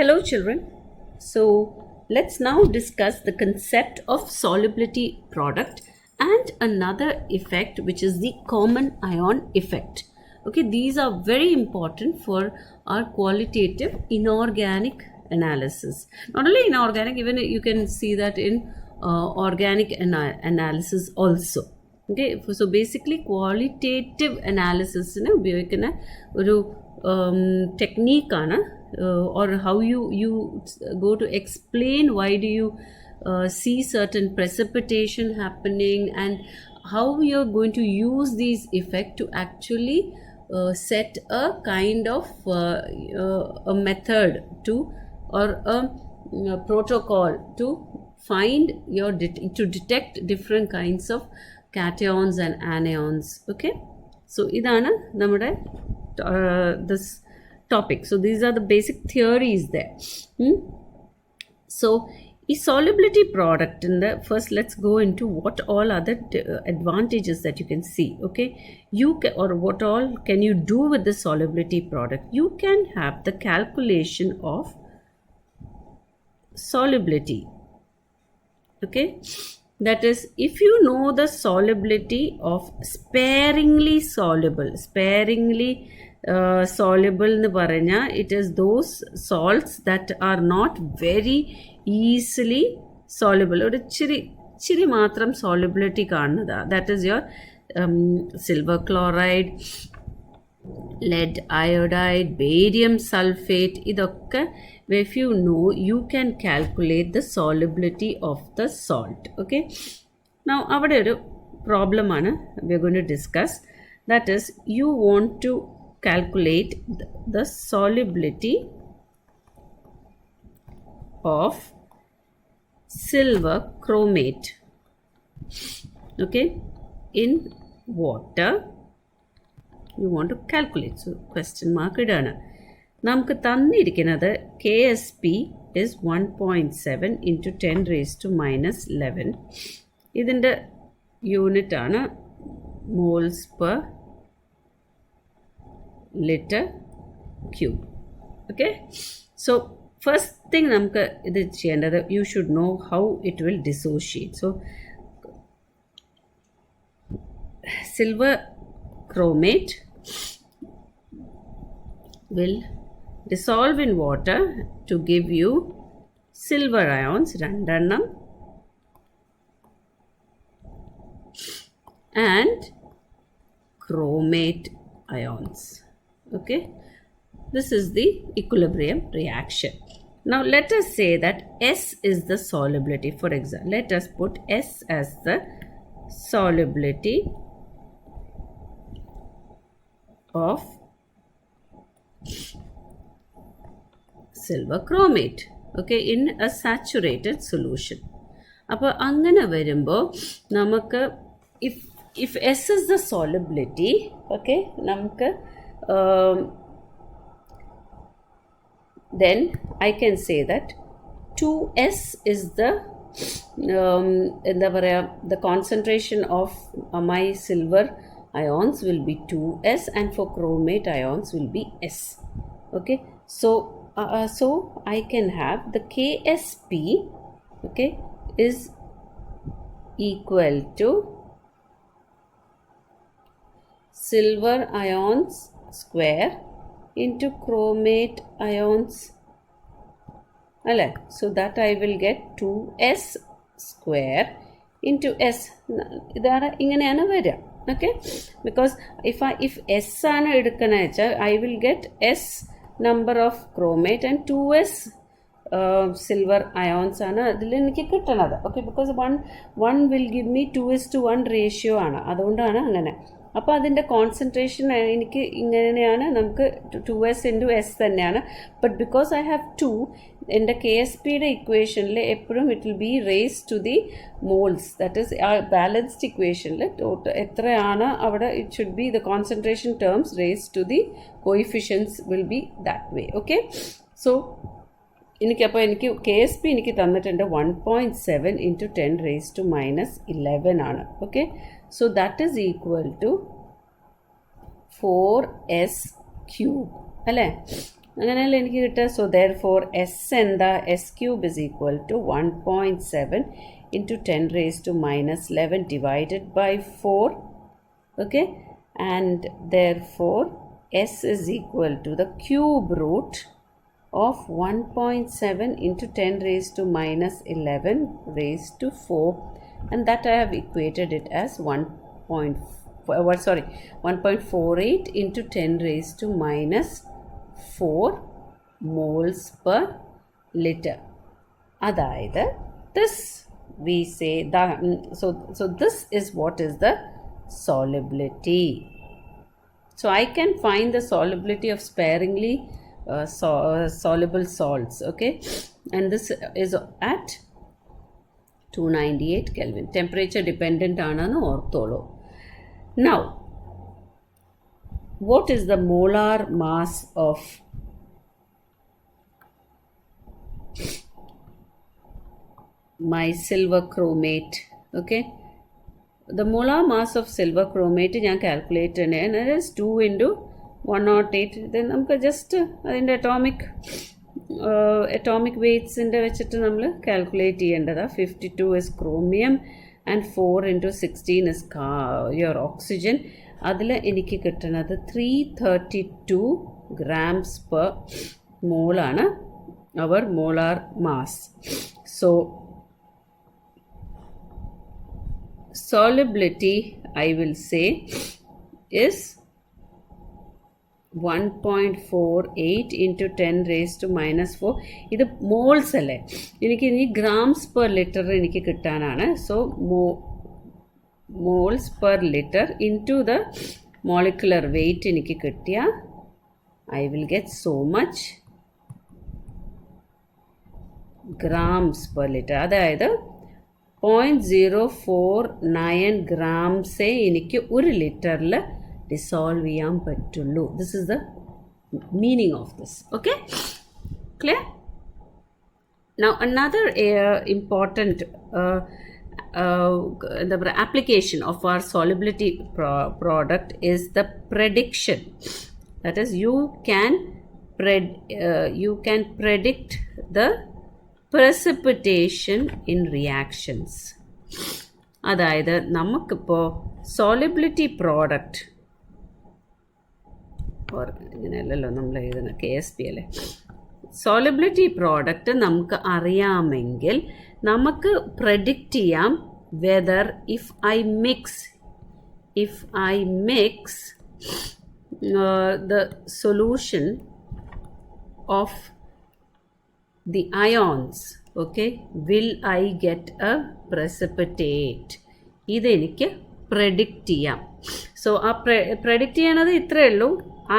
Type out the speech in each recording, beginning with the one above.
Hello children. So let's now discuss the concept of solubility product and another effect, which is the common ion effect. Okay, these are very important for our qualitative inorganic analysis. Not only inorganic, even you can see that in organic analysis also. Okay, so basically qualitative analysis ഉപയോഗിക്കുന്ന ഒരു ടെക്നീക്കാണ് or how you go to explain why do you see certain precipitation happening and how you're going to use these effects to actually set a kind of a method to or a protocol to find your to detect different kinds of cations and anions. Okay, so idana nammade this topic. So these are the basic theories there. So a solubility product in the first, let's go into what all other advantages that you can see. Okay, you can, or what all can you do with the solubility product? You can have the calculation of solubility. Okay, that is, if you know the solubility of sparingly soluble എന്ന് പറഞ്ഞാൽ it is those salts that are not very easily soluble, ഒരു ഇച്ചിരി മാത്രം solubility കാണുന്നതാ. That is your silver chloride, lead iodide, barium sulfate. ഇതൊക്കെ if you know, you can calculate the solubility of the salt. Okay, now avade oru problem aanu we are going to discuss. That is, you want to calculate the solubility of silver chromate, okay, in water. You want to calculate. So question mark idana. നമുക്ക് തന്നിരിക്കുന്നത് KSP is 1.7 into 10 raised to minus 11. ഇതിൻ്റെ unit ആണ് moles per litre cube. Okay, so first thing നമുക്ക് ഇത് ചെയ്യേണ്ടത്, you should know how it will dissociate. So silver chromate will dissolve in water to give you silver ions, രണ്ടെണ്ണം, and chromate ions. Okay, this is the equilibrium reaction. Now let us say that S is the solubility. For example, let us put S as the solubility of silver chromate, okay, in a saturated solution. അപ്പോൾ അങ്ങനെ വരുമ്പോൾ നമുക്ക് if S is the solubility, okay, നമുക്ക് then I can say that 2S is the എന്താ പറയുക, the concentration of my silver ions will be 2S, and for chromate ions will be S. Okay, so I can have the KSP, okay, is equal to silver ions square into chromate ions. So that I will get 2S square into S. ഇതാണ് ഇങ്ങനെയാണ് വരിക. Okay, because if S ആണ് എടുക്കണ വെച്ചാൽ I will get S number of chromate and 2S silver ions ആണ് അതിൽ എനിക്ക് കിട്ടണത്. Okay, because one will give me 2:1 ratio ആണ്, അതുകൊണ്ടാണ് അങ്ങനെ. അപ്പോൾ അതിൻ്റെ കോൺസെൻട്രേഷൻ എനിക്ക് ഇങ്ങനെയാണ്, നമുക്ക് 2S into S തന്നെയാണ്. ബട്ട് ബിക്കോസ് ഐ ഹാവ് 2, എൻ്റെ KSPയുടെ ഇക്വേഷനിൽ എപ്പോഴും it will be raise to the moles. That is ആ ബാലൻസ്ഡ് ഇക്വേഷനിൽ എത്രയാണ് അവിടെ, it should be the concentration terms raise to the coefficients will be that way. Okay, so എനിക്ക് KSP എനിക്ക് തന്നിട്ടുണ്ട് 1.7 into 10 raised to minus 11 ആണ്. Okay, so that is equal to 4S cube അല്ലേ. അങ്ങനെയല്ല എനിക്ക് കിട്ടുക. സോ therefore S എന്താ, S cube is equal to 1.7 into 10 raised to minus 11 divided by 4. Okay, and therefore S is equal to the cube root of 1.7 into 10 raised to minus 11 raised to 4, and that I have equated it as 1.48 into 10 raised to minus 4 moles per liter. അതായത് this we say that, so this is what is the solubility. So I can find the solubility of sparingly soluble salts. Okay, and this is at 298 Kelvin. Temperature dependent aananu ortholo. Now, what is the molar mass of my silver chromate? Okay, the molar mass of silver chromate ഞാൻ calculate ചെയ്യണേ, and it is 2 into 108. then നമുക്ക് just അതിൻ്റെ atomic weightsiൻ്റെ വെച്ചിട്ട് നമ്മൾ calculate ചെയ്യേണ്ടതാണ്. 52 is chromium and 4 into 16 is your oxygen. അതിൽ എനിക്ക് കിട്ടുന്നത് 332 grams per mole ആണ് our molar mass. So solubility I will say is 1.48 into 10 raised to minus 4. ഇത് മോൾസ് അല്ലേ, എനിക്ക് ഇനി ഗ്രാംസ് പെർ ലിറ്റർ എനിക്ക് കിട്ടാനാണ്. So moles per litre into the molecular weight എനിക്ക് കിട്ടിയ I will get so much grams per litre. അതായത് 0.049 ഗ്രാംസേ എനിക്ക് ഒരു ലിറ്ററിൽ dissolve ചെയ്യാൻ പറ്റുള്ളൂ. This is the meaning of this. Okay, clear? Now another important application of our solubility product is the prediction. That is, you can predict the precipitation in reactions. അതായത് നമുക്കിപ്പോൾ solubility product ഇങ്ങനെയല്ലല്ലോ നമ്മൾ എഴുതുന്ന KSP അല്ലേ, solubility product നമുക്ക് അറിയാമെങ്കിൽ നമുക്ക് predict ചെയ്യാം whether if I mix the solution of the ions, okay, will I get a precipitate? ഇതെനിക്ക് predict ചെയ്യാം. സോ ആ predict ചെയ്യണത് ഇത്രയേ ഉള്ളൂ.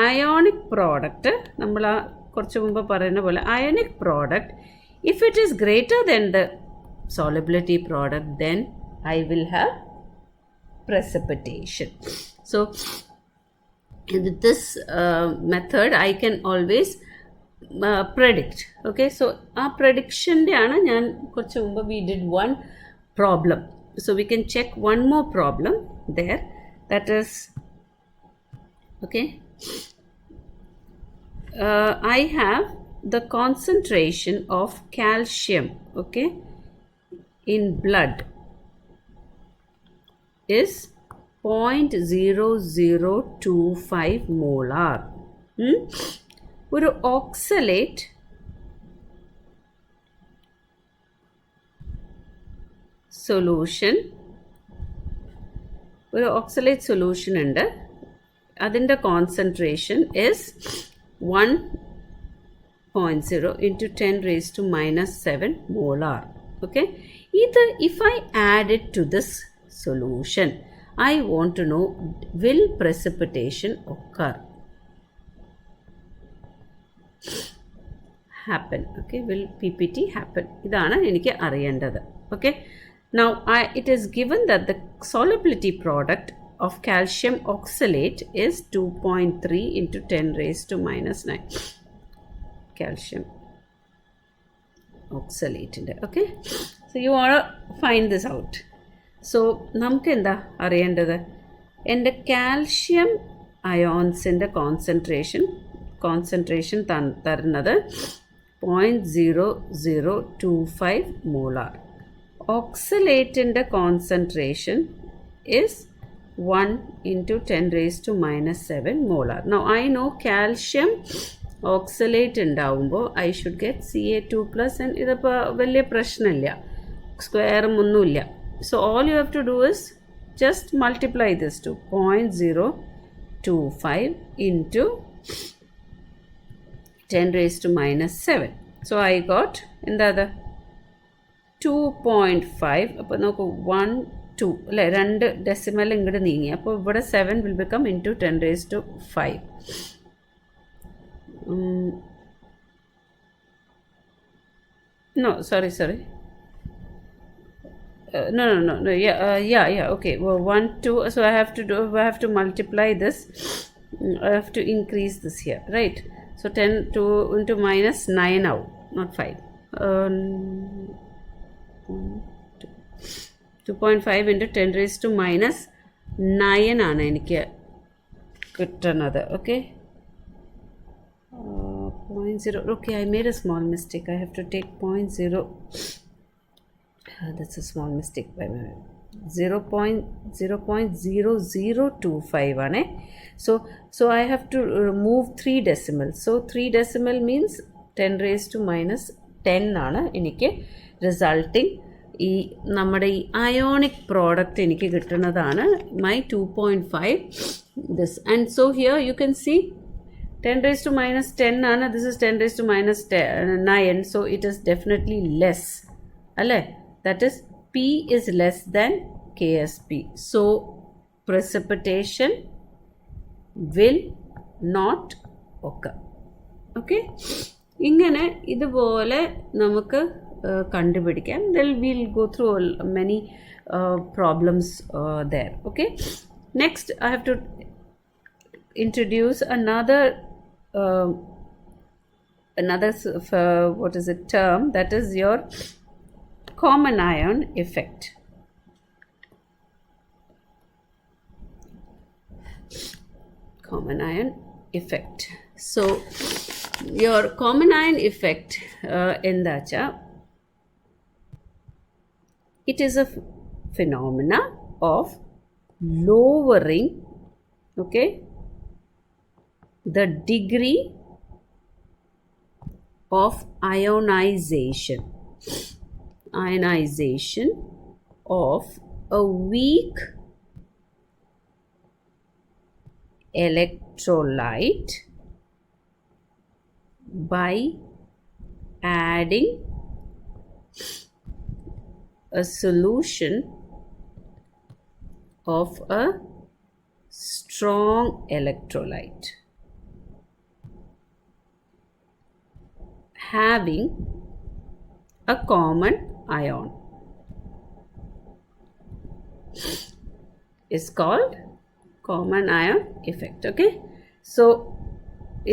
അയോണിക് പ്രോഡക്റ്റ് നമ്മൾ ആ കുറച്ച് മുമ്പ് പറയുന്ന പോലെ ionic product if it is greater then the solubility product, then I will have precipitation. So in this method I can always predict. Okay, so ആ പ്രഡിക്ഷൻ്റെ ആണ് ഞാൻ കുറച്ച് മുമ്പ് we did one problem. So we can check one more problem there. That is, okay, I have the concentration of calcium, okay, in blood is 0.0025 molar. ഒരു oxalate solution, ഒരു oxalate solution ഉണ്ട്, അതിൻ്റെ concentration is 1.0 into 10 raised to minus 7 molar. Okay, either if I add it to this solution, I want to know, will precipitation occur, happen? Okay, will PPT happen? ഇതാണ് എനിക്ക് അറിയേണ്ടത്. Okay, now it is given that the solubility product of calcium oxalate is 2.3 into 10 raised to minus 9. Calcium oxalate. Okay, so you want to find this out. So നമുക്ക് എന്താ അറിയേണ്ടത്? എൻ്റെ calcium അയോൺസിൻ്റെ concentration concentration തരുന്നത് 0.0025 molar. Oxalateന്റെ concentration is 1 into 10 raised to minus 7 molar. Now I know calcium oxalate ഉണ്ടാവുമ്പോൾ I should get Ca2 plus, and ഇതിപ്പോൾ വലിയ പ്രശ്നമില്ല, സ്ക്വയറും ഒന്നുമില്ല. So all you have to do is just multiply this to 0.025 into 10 raised to minus 7. So I got എന്താ 2.5. അപ്പോൾ നമുക്ക് 1 2 അല്ലേ, 2 ഡെസിമൽ ഇങ്ങോട്ട് നീങ്ങി. അപ്പോൾ ഇവിടെ 7 will become into 10 raised to 5. No, sorry. No. Yeah. Okay. Well, 1 2. So I have to multiply this. I have to increase this here, right? So 10 to into minus 9 now, not 5. 2.5 into 10 raised to minus 9 ആണ് എനിക്ക് കിട്ടുന്നത്. Okay. 0.0. Okay, I made a small mistake. I have to take 0.0. That's a small mistake by my 0.0025 ആണ്. So I have to remove 3 decimals. So 3 decimal means 10 raised to minus 10 ആണ് എനിക്ക് resulting ഈ നമ്മുടെ ഈ ionic product എനിക്ക് കിട്ടുന്നതാണ് my 2.5 this. And so here you can see 10 raised to minus 10 ആണ്, this is 10 raised to minus 9, so it is definitely less അല്ലേ, that is P is less than KSP, so precipitation will not occur. Okay, ഇങ്ങനെ ഇതുപോലെ നമുക്ക് കണ്ടുപിടിക്കാം. Then we'll go through many problems there. Okay, next I have to introduce another what is it term, that is your common ion effect. Common ion effect. So your common ion effect endacha, it is a phenomena of lowering, okay, the degree of ionization of a weak electrolyte by adding a solution of a strong electrolyte having a common ion is called common ion effect. Okay, so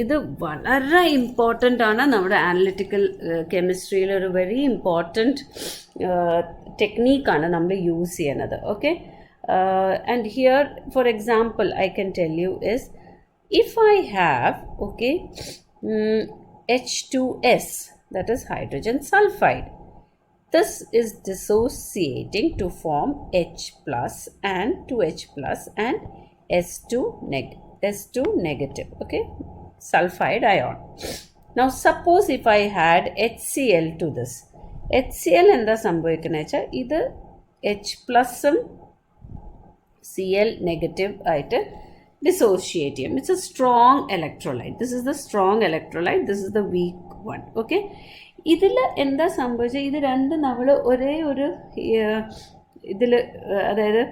ഇത് വളരെ important ആണ് നമ്മുടെ analytical കെമിസ്ട്രിയിൽ, ഒരു very important ടെക്നീക്കാണ് നമ്മൾ use ചെയ്യുന്നത്. Okay, and here for example I can tell you is, if I have H2S, that is hydrogen sulfide, this is dissociating to form H plus and 2H plus and S2 negative, okay, sulfide ion. Now suppose if I had HCl to this, HCl എന്താ സംഭവിക്കുന്നത് വെച്ചാൽ ഇത് H പ്ലസും Cl negative ആയിട്ട് dissociate ചെയ്യും. It's a strong electrolyte. This is the strong electrolyte, this is the weak one. Okay, ഇതിൽ എന്താ സംഭവിച്ചത്, ഇത് രണ്ട് നമ്മൾ ഒരേ ഇതിൽ, അതായത്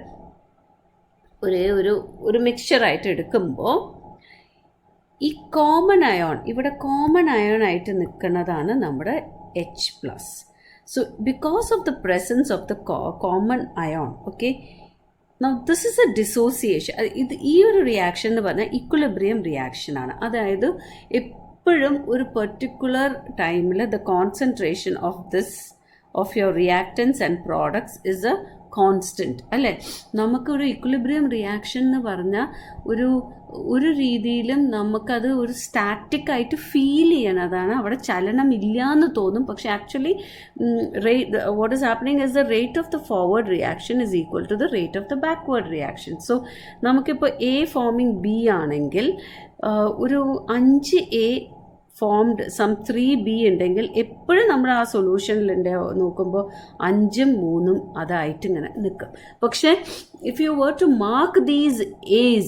ഒരു മിക്സ്ചറായിട്ട് എടുക്കുമ്പോൾ ഈ കോമൺ അയോൺ, ഇവിടെ കോമൺ അയോൺ ആയിട്ട് നിൽക്കുന്നതാണ് നമ്മുടെ H plus. So because of the presence of the common ion, okay, now this is a dissociation. ഇത് ഈ ഒരു റിയാക്ഷൻ എന്ന് പറഞ്ഞാൽ ഇക്വിലിബ്രിയം റിയാക്ഷനാണ്. അതായത് എപ്പോഴും ഒരു പെർട്ടിക്കുലർ ടൈമിൽ the concentration of your reactance and products is A constant അല്ലേ. നമുക്കൊരു ഇക്വിലിബ്രിയം റിയാക്ഷൻ എന്ന് പറഞ്ഞാൽ ഒരു രീതിയിലും നമുക്കത് ഒരു സ്റ്റാറ്റിക് ആയിട്ട് ഫീൽ ചെയ്യണതാണ്. അവിടെ ചലനം ഇല്ല എന്ന് തോന്നും, പക്ഷെ actually what is happening is the rate of the forward reaction is equal to the rate of the backward reaction. So നമുക്കിപ്പോൾ എ ഫോമിങ് ബി ആണെങ്കിൽ ഒരു 5A ഫോംഡ് സം 3B ഉണ്ടെങ്കിൽ എപ്പോഴും നമ്മൾ ആ സൊല്യൂഷനിലുണ്ട് നോക്കുമ്പോൾ 5ഉം 3ഉം അതായിട്ട് ഇങ്ങനെ നിൽക്കും. പക്ഷേ if you were to mark these A's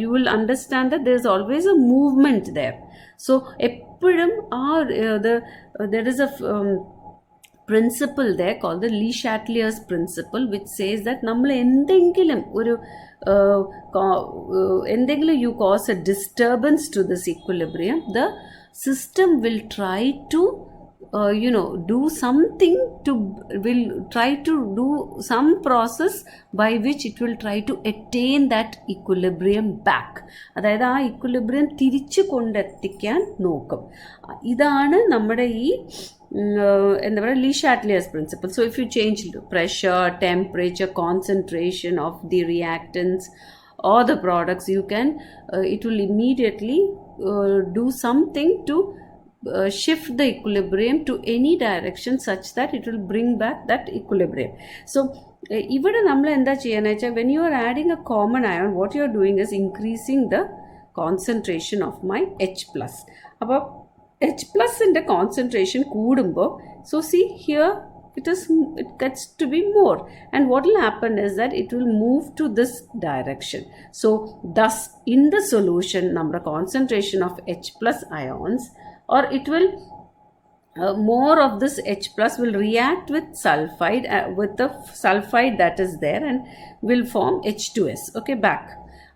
you will understand that there is always a movement there. So എപ്പോഴും there is a principle there called the Le Chatelier's principle, which says that നമ്മൾ എന്തെങ്കിലും you cause a disturbance to this equilibrium, the system will try to do something will try to do some process by which it will try to attain that equilibrium back. അതായത് ആ equilibrium തിരിച്ചു കൊണ്ടെത്തിക്കാൻ നോക്കും. ഇതാണ് നമ്മുടെ ഈ എന്താ പറയുക Le Chatelier's principle. So if you change pressure, temperature, concentration of the reactants or the products, you can it will immediately do something to shift the equilibrium to any direction such that it will bring back that equilibrium. So ഇവിടെ നമ്മൾ എന്താ ചെയ്യാന്ന് വെച്ചാൽ when you are adding a common ion, what you are doing is increasing the concentration of my H+. അപ്പോൾ H+ ന്റെ concentration കൂടുമ്പോൾ, so see here it gets to be more, and what will happen is that it will move to this direction. So thus in the solution number concentration of H+ ions, or it will more of this H+ will react with sulfide with the sulfide that is there and will form H2S, okay, back.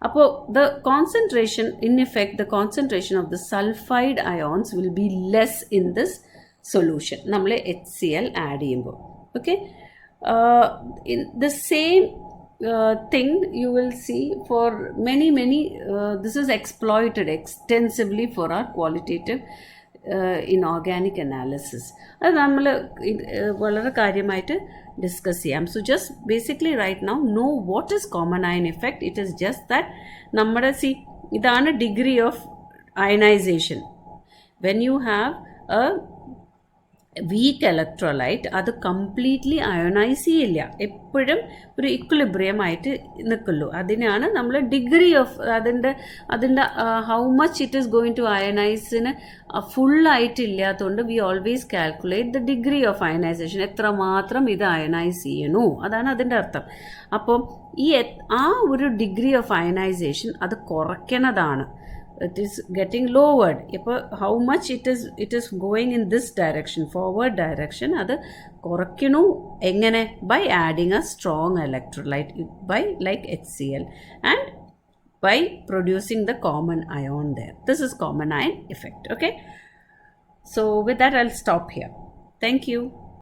അപ്പോൾ the concentration, in effect the concentration of the sulfide ions will be less in this solution നമ്മൾ HCl add ചെയ്യുമ്പോൾ. okay, in the same thing you will see for many this is exploited extensively for our qualitative inorganic analysis. അത് നമ്മൾ വളരെ കാര്യമായിട്ട് discuss ചെയ്യാം. So just basically right now know what is common ion effect. It is just that നമ്മുടെ ഇതാണ് degree of ionisation. When you have a weak electrolyte അത് completely ionise ചെയ്യില്ല, എപ്പോഴും ഒരു ഇക്വിലിബ്രിയം ആയിട്ട് നിൽക്കുള്ളൂ. അതിനാണ് നമ്മൾ ഡിഗ്രി ഓഫ് അതിൻ്റെ how much it is going to അയണൈസിന് ഫുള്ളായിട്ടില്ലാത്തതുകൊണ്ട് we always calculate the degree of ionisation, എത്രമാത്രം ഇത് അയണൈസ് ചെയ്യണു, അതാണ് അതിൻ്റെ അർത്ഥം. അപ്പോൾ ആ ഒരു ഡിഗ്രി ഓഫ് അയണൈസേഷൻ അത് കുറയ്ക്കണതാണ്. It is getting lowered. How much it is going in this direction, forward direction, അത് കുറയ്ക്കണു എങ്ങനെ? by adding a strong electrolyte by like HCl and by producing the common ion there. This is common ion effect. Okay, so with that I'll stop here. Thank you.